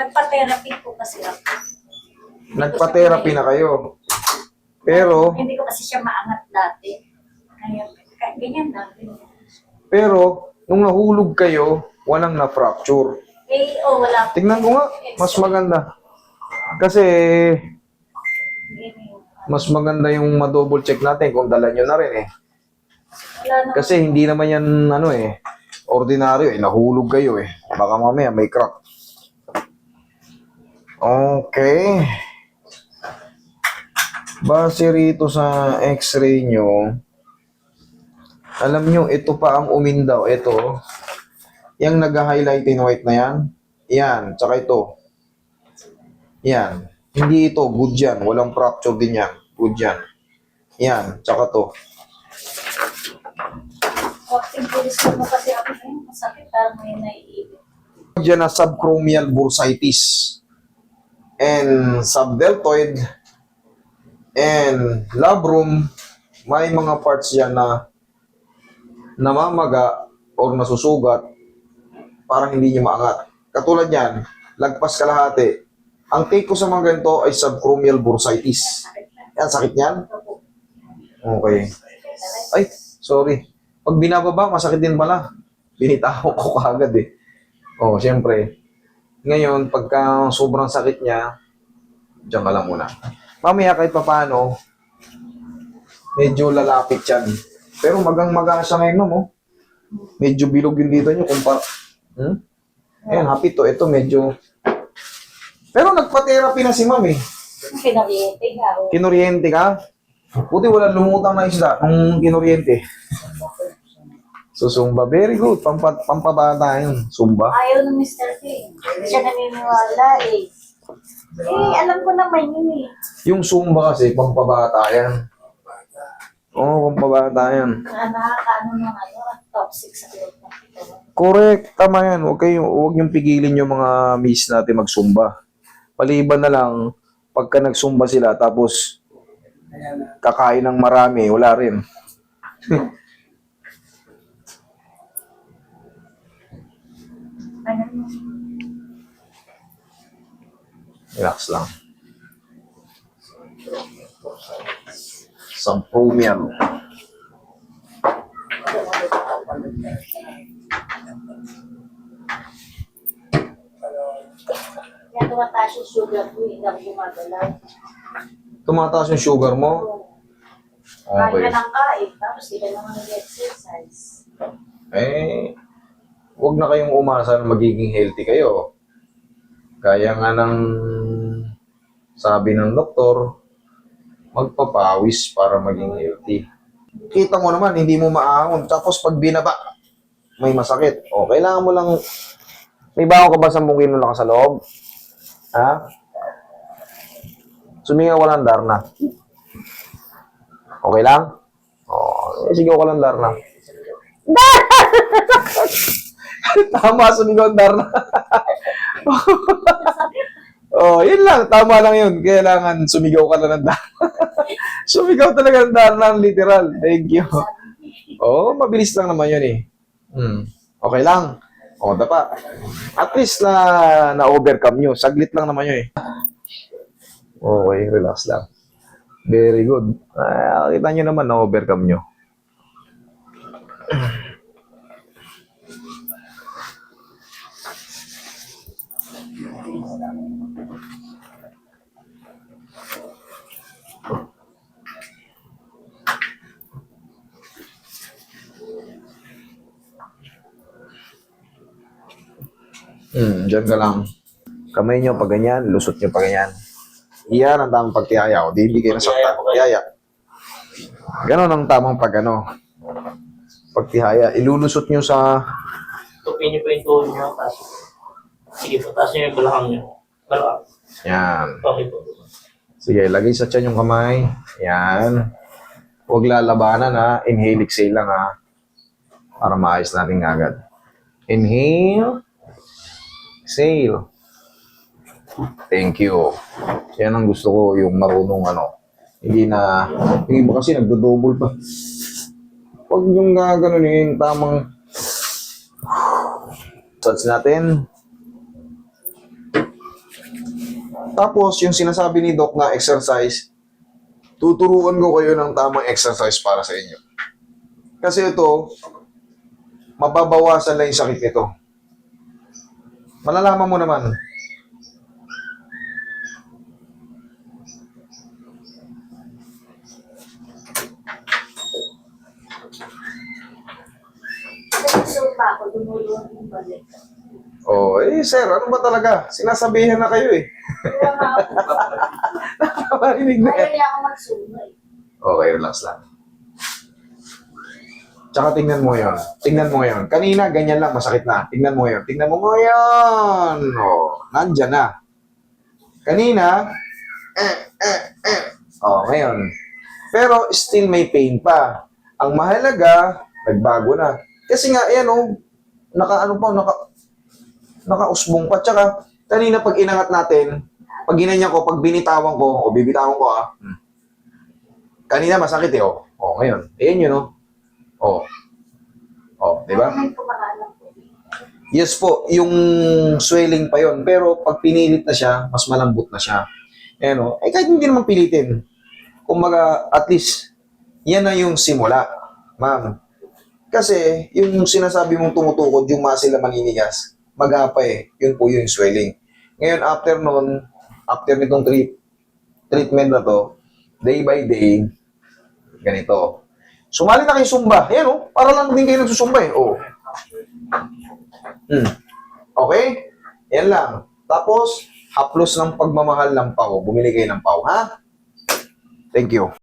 Nagpa-therapy po kasi ako. Nagpa-therapy na kayo. Pero, Hindi ko kasi siya maangat dati. Kaya, ganyan lang. pero, nung nahulog kayo, walang na-fracture. Eh, wala po. Tignan ko nga, mas maganda. Kasi, mas maganda yung ma-double check natin kung dala nyo na rin eh. Wala na. Kasi hindi naman yan, ordinaryo eh. Nahulog kayo eh. Baka mamaya may crack. Okay. Base rito sa x-ray nyo, alam nyo, ito pa ang umindaw. Ito, yung nag-highlight in white na yan. Yan, tsaka ito. Yan. Hindi ito, good yan. Walang fracture din yan. Good yan. Yan, tsaka to. Walking police mo kasi ako ngayon. Masakit, parang may naiibig. Diyan na subchromial bursitis and subdeltoid and labrum, may mga parts yan na namamaga or nasusugat parang hindi niya maangat. Katulad yan, lagpas kalahati. Ang take ko sa mga ganito ay subchromial bursitis. Yan, sakit yan? Okay. Ay, sorry. Pag binababa, masakit din pala. Binitaho ko kaagad eh. Oh, siyempre. Ngayon, pagka sobrang sakit niya, diyan ka lang muna. Mamaya kahit papaano, medyo lalapit yan. Pero magang-maga siya ngayon, no? Medyo bilog yung dito nyo. Ayan, happy to. Ito medyo... Pero nagpa-therapy na si ma'am eh. Kinoriente nga. Kinuryente ka? Buti wala lumutang na isda nung kinuryente. So, Zumba. Very good. Pampabata yun. Zumba. Ayaw ng Mr. K. Hindi siya naniniwala eh. Alam ko naman yun eh. Yung Zumba kasi, pampabata yan. Oo, pampabata yan. Nakakaano ng toxic sa loob ng ito. Correct. Tama yan. Huwag yung pigilin yung mga miss natin mag-Zumba. Paliban na lang, pagka nag-Zumba sila, tapos kakain ng marami, wala rin. Relax lang. Subchromial. Kaya tumataas yung sugar ko, hindi ako gumagalaw. Tumataas yung sugar mo? Kain Okay. ka ng kain, tapos di ka naman nag-exercise. Eh, huwag na kayong umasa na magiging healthy kayo. Kaya nga ng sabi ng doktor, magpapawis para maging healthy. Kita mo naman, hindi mo maahon. Tapos pag binaba, may masakit. O, kailangan mo lang... May bago ka ba 10 kilo na ka sa loob? Ha? Sumingaw ka lang, Darna. Okay lang? O, sigaw ka lang, Darna. Tama, sumigaw, Darna. Oh, yun lang. Tama lang yun. Kailangan sumigaw ka lang ng Darna. Sumigaw talaga ng Darna, literal. Thank you. Oh, mabilis lang naman yun eh. Okay lang. O, dapa. At least na-overcome nyo. Saglit lang naman yun eh. Okay, relax lang. Very good. Kita nyo naman na-overcome nyo. Diyan ka lang. Kamay nyo pag ganyan, lusot nyo pag ganyan. Iyan ang tamang pagtihaya. O, di hindi kayo nasaktan. Tihaya. Ganon ang tamang pagtihaya. Ilulusot nyo sa... Tupin niyo po yung tuhod niyo, tapos sige po, taas niyo yung balakang niyo. Balakang. Yan. Okay po. Sige, lagay sa tiyan yung kamay. Yan. Huwag lalabanan ha. Inhale, exhale lang ha. Para maayos natin agad. Inhale. Exhale. Thank you. Yan ang gusto ko, yung marunong Hindi na, yung iba kasi nagdo-double pa. Huwag yung gaganunin, tamang massage natin. Tapos, yung sinasabi ni Doc na exercise, tuturuan ko kayo ng tamang exercise para sa inyo. Kasi ito, mababawasan lang yung sakit nito. Malalaman mo naman. Nagsupa ako, dumulong yung balik. Oh, sir, ano ba talaga? Sinasabihan na kayo eh. Kaya nga ako, Nakakarinig na ayaw yan. niya ako magsuma eh. Okay, relax lang. Tsaka tingnan mo yon. Tingnan mo yon. Kanina, ganyan lang, masakit na. Tingnan mo yon. Tingnan mo ngayon. Oh, nandyan na. Kanina, oh, ngayon. Pero still may pain pa. Ang mahalaga, nagbago na. Kasi nga, ayan oh, nakausbong pa. Tsaka, kanina pag inangat natin, pag ginanyan ko, pag binitawan ko, o bibitawan ko kanina masakit eh, oh. Oh, ngayon. Ayan yun, oh. Oh. Oh, di ba? May kumakalang po. Yes po, yung swelling pa yon. Pero pag pinilit na siya, mas malambot na siya. Ayan o. Kahit hindi naman pilitin. Kumbaga, at least, yan na yung simula, ma'am. Kasi, yung sinasabi mong tumutukod, yung muscle na maninigas, magapa eh. Yun po yung swelling. Ngayon, after nitong treatment na to, day by day, ganito. Sumali na kayo Zumba. Ayan o, para lang din kayo nagsusumba eh. Oh. Okay? Yan lang. Tapos, haplos ng pagmamahal ng pao. Bumili kayo ng pao, ha? Thank you.